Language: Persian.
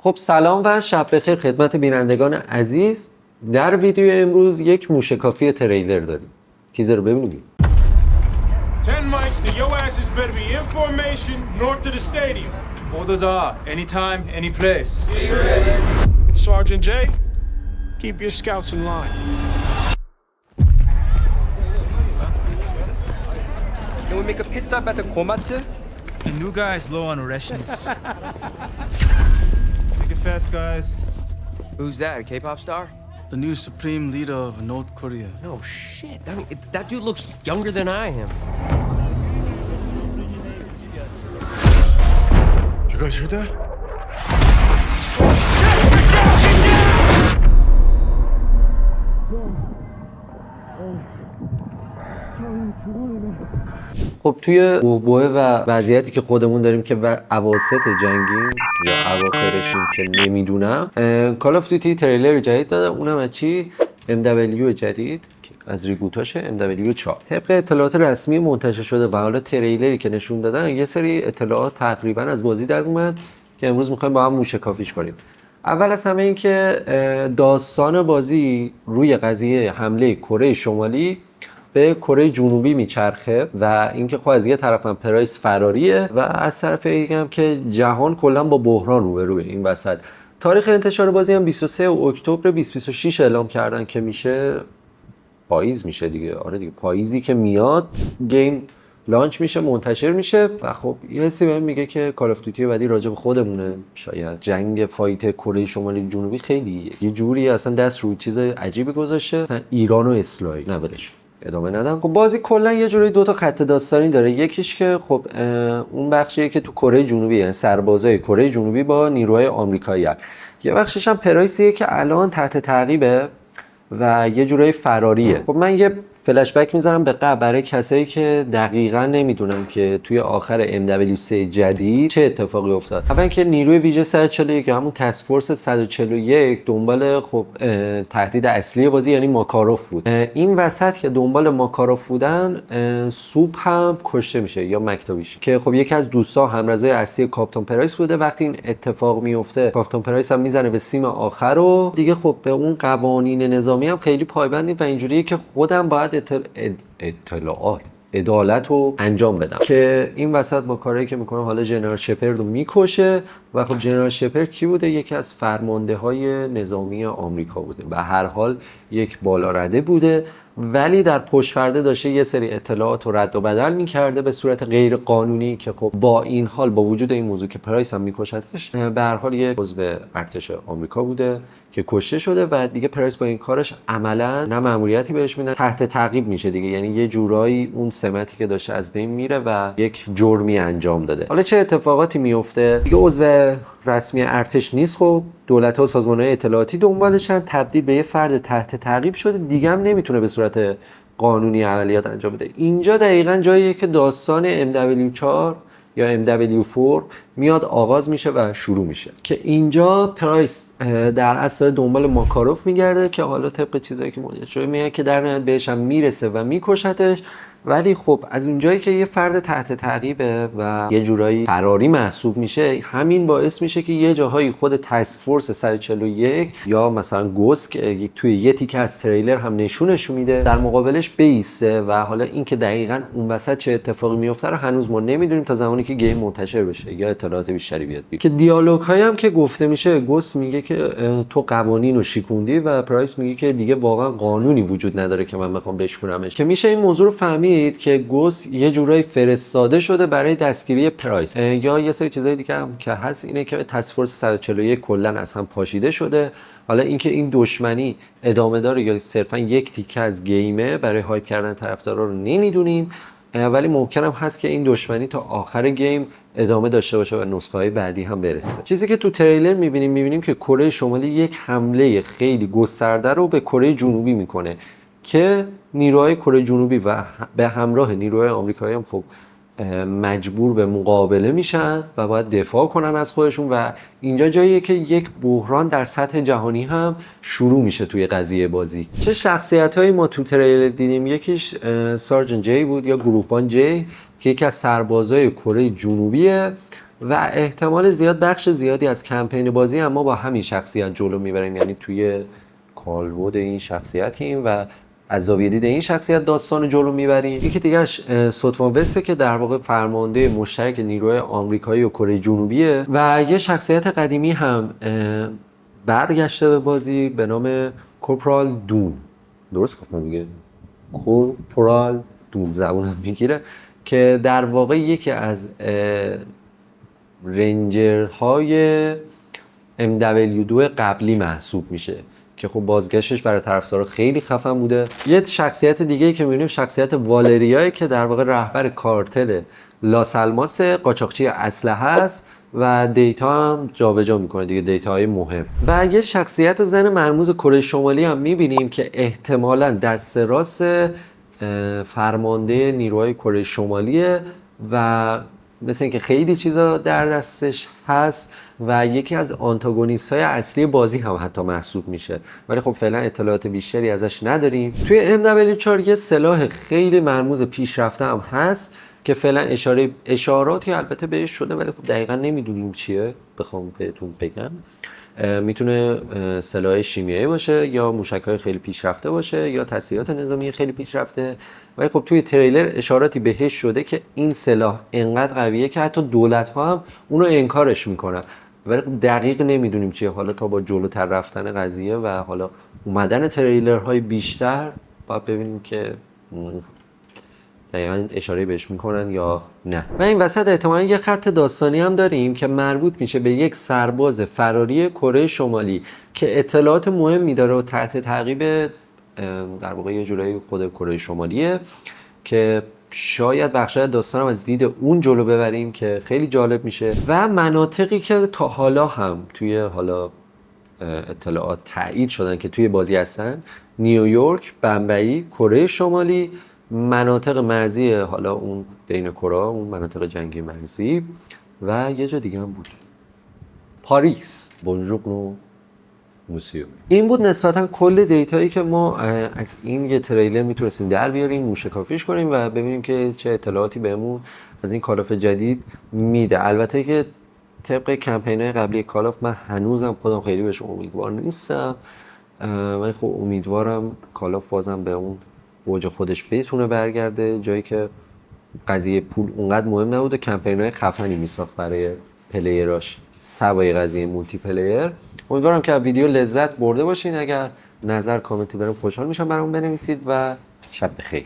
خب سلام و شب بخیر خدمت بینندگان عزیز. در ویدیو امروز یک موشکافی تریلر داریم. تیزر رو ببینیم. 10 mics, then your asses better be in formation north of the stadium. Orders are anytime, any place. Sergeant J, keep your scouts in line. Can we make a pit stop at the Komatsu? The new guy is low on rations. Make it fast, guys. Who's that, a K-pop star? The new supreme leader of North Korea. Oh shit, that dude looks younger than I am. You guys heard that? خب توی بوبوه و وضعیتی که خودمون داریم که اواسط جنگیم یا اواخرشیم که نمیدونم، کال آف دیوتی تریلر جدید دادم، اونم از چی؟ MW جدید از ریبوتاشه، MW4. طبق اطلاعات رسمی منتشر شده و حالا تریلری که نشون دادن یه سری اطلاعات تقریبا از بازی در اومد که امروز میخوایم با هم موشکافیش کنیم. اول از همه این که داستان بازی روی قضیه حمله کره شمالی به کره جنوبی میچرخه و اینکه خب از یه طرف هم پرایس فراریه و از طرف دیگه هم که جهان کلا با بحران روبروه. این وسط تاریخ انتشار بازی هم 23 اکتبر 2026 اعلام کردن که میشه پاییز میشه دیگه. آره دیگه، پاییزی که میاد گیم لانچ میشه، منتشر میشه و خب یه حسی بهم میگه که کال آف دیوتی بعدی راجع به خودمونه. شاید جنگ فایت کره شمالی جنوبی خیلی یه جوری اصلا دست روی چیز عجیبی گذاشته، مثلا ایران و اسرائیل. نه ولش ادامه ندم. خب بازی کلا یه جوری دو تا خط داستانی داره. یکیش که خب اون بخشیه که تو کره جنوبی، یعنی سربازای کره جنوبی با نیروهای آمریکایی هست. یه بخشش هم پرایسیه که الان تحت تعقیبه و یه جورای فراریه. خب من یه فلش بک میذارم به قبل برای کسایی که دقیقاً نمیدونن که توی آخر MW3 جدید چه اتفاقی افتاد. اولا که نیروی ویژه 141 همون تسک فورس 141 دنبال خب تهدید اصلی بازی یعنی ماکاروف بود. این وسط که دنبال ماکاروف بودن، سوپ هم کشته میشه یا مکتوبیش که خب یکی از دوستا همرزای اصلی کاپیتان پرایس بوده. وقتی این اتفاق میفته کاپیتان پرایس هم میزنه به سیم آخر و دیگه خب به اون قوانین نظامی هم خیلی پایبندی و اینجوریه که خودم باید اطلاعات عدالت رو انجام بدم که این وسط با کاری که میکنه حالا جنرال شپرد رو میکشه و خب جنرال شپرد کی بوده؟ یکی از فرمانده های نظامی آمریکا بوده. به هر حال یک بالارده بوده ولی در پشت‌پرده داشته یه سری اطلاعات رو رد و بدل میکرده به صورت غیر قانونی که خب با این حال با وجود این موضوع که پرایس هم میکشدش، به هر حال یک عضو ارتش آمریکا بوده که کشته شده و دیگه پرایس با این کارش عملا نه مأموریتی بهش میدن، تحت تعقیب میشه دیگه. یعنی یه جورایی اون سمتی که داشته از بین میره و یک جرمی انجام داده. حالا چه اتفاقاتی میفته؟ دیگه عضو رسمی ارتش نیست. خب دولت‌ها و سازمان‌های اطلاعاتی دنبالشن، تبدیل به یه فرد تحت تعقیب شده، دیگه هم نمیتونه به صورت قانونی عملیات انجام بده. اینجا دقیقاً جاییه که داستان MW4 یا MW4 میاد آغاز میشه و شروع میشه که اینجا پرایس در اصل دنبال ماکاروف میگرده که حالا طبق چیزایی که مدیر شده میگه که در نهایت بهش هم میرسه و میکشتش. ولی خب از اونجایی که یه فرد تحت تعقیبه و یه جورایی فراری محسوب میشه، همین باعث میشه که یه جاهایی خود تسک فورس 141 یا مثلا گوسک توی یه تیکه از تریلر هم نشونش میده در مقابلش بیسته و حالا اینکه دقیقاً اون وسط چه اتفاقی میفته رو هنوز ما نمیدونیم تا زمانی که گیم منتشر بشه یا اطلاعات بیشتری بیاد. که دیالوگ هایی هم که گفته میشه، گوس میگه که تو قوانین رو شیکوندی و پرایس میگه که دیگه واقعا قانونی وجود نداره که من بخوام بشکنمش. که میشه این موضوع رو فهمید که گوس یه جورایی فرستاده شده برای دستگیری پرایس. یا یه سری چیزای دیگه هم که هست اینه که تسک فورس 141 کلا از هم پاشیده شده. حالا اینکه این دشمنی ادامه داره یا صرفا یک تیکه از گیمه برای هایپ کردن طرفدارا رو نمیدونیم، ولی ممکنم هست که این دشمنی تا آخر گیم ادامه داشته باشه و نسخه‌های بعدی هم برسه. چیزی که تو تریلر میبینیم که کره شمالی یک حمله خیلی گسترده رو به کره جنوبی میکنه که نیروهای کره جنوبی و به همراه نیروهای آمریکایی هم خب مجبور به مقابله میشن و باید دفاع کنن از خودشون و اینجا جاییه که یک بحران در سطح جهانی هم شروع میشه توی قضیه بازی. چه شخصیت‌هایی ما تو تریلر دیدیم؟ یکیش سارجنت جی بود یا گروهبان جی که یکی از سربازای کره جنوبیه و احتمال زیاد بخش زیادی از کمپین بازی هم ما با همین شخصیت جلو میبریم، یعنی توی کالبد این شخصیتیم و از زاویه دید این شخصیت داستان جلو میبریم. یکی دیگهش سوتوان وسته که در واقع فرمانده مشترک نیروهای آمریکایی و کره جنوبیه و یه شخصیت قدیمی هم برگشته به بازی به نام کورپرال دون. درست گفتم دیگه؟ کورپرال دون زبونم میگیره که در واقع یکی از رنجرهای MW2 قبلی محسوب میشه که خب بازگشتش برای طرفدارا خیلی خفن بوده. یه شخصیت دیگه که می‌بینیم شخصیت والریای که در واقع رهبر کارتل لاس آلماس، قاچاقچی اسلحه است و دیتا هم جابجا میکنه دیگه، دیتاهای مهم. و یه شخصیت زن مرموز کره شمالی هم می‌بینیم که احتمالاً دست راست فرمانده نیروهای کره شمالیه و مثل اینکه خیلی چیزا در دستش هست و یکی از آنتاگونیست های اصلی بازی هم حتی محسوب میشه، ولی خب فعلا اطلاعات بیشتری ازش نداریم. توی MW4 یه سلاح خیلی مرموز پیشرفته هم هست که فعلا اشاراتی البته بهش شده ولی خب دقیقا نمیدونیم چیه بخوام بهتون بگم. میتونه سلاح شیمیایی باشه یا موشک‌های خیلی پیشرفته باشه یا تسلیحات نظامی خیلی پیشرفته، ولی خب توی تریلر اشاراتی بهش شده که این سلاح انقدر قویه که حتی دولت‌ها هم اونو انکارش میکنن، ولی خب دقیق نمیدونیم چیه. حالا تا با جلوتر رفتن قضیه و حالا اومدن تریلرهای بیشتر باید ببینیم که دقیقاً اشاره بهش میکنن یا نه. و این وسط احتمالاً یه خط داستانی هم داریم که مربوط میشه به یک سرباز فراری کره شمالی که اطلاعات مهمی داره و تحت تعقیب در واقع یه جلوی خود کره شمالیه که شاید بخشای داستان هم از دید اون جلو ببریم که خیلی جالب میشه. و مناطقی که تا حالا هم توی حالا اطلاعات تایید شدن که توی بازی هستن: نیویورک، بمبئی، کره شمالی، مناطق مرزی حالا اون بین کره، اون مناطق جنگی مرزی و یه جا دیگه هم بود، پاریس، بونژور موسیو. این بود نسبتا کل دیتایی که ما از این یه تریلر میتونستیم در بیاریم، موشکافیش کنیم و ببینیم که چه اطلاعاتی بهمون از این کال آف جدید میده. البته که طبق کمپین‌های قبلی کال آف من هنوزم خودم خیلی بهش امیدوار نیستم، ولی خب امیدوارم کال آف بازم به اون اوج خودش بتونه برگرده، جایی که قضیه پول اونقدر مهم نبود و کمپین‌های خفنی میساخت برای پلیراش سوای قضیه مولتی پلیر. امیدوارم که از ویدیو لذت برده باشین. اگر نظر کامنتی برام خوشحال میشم برام بنویسید و شب بخیر.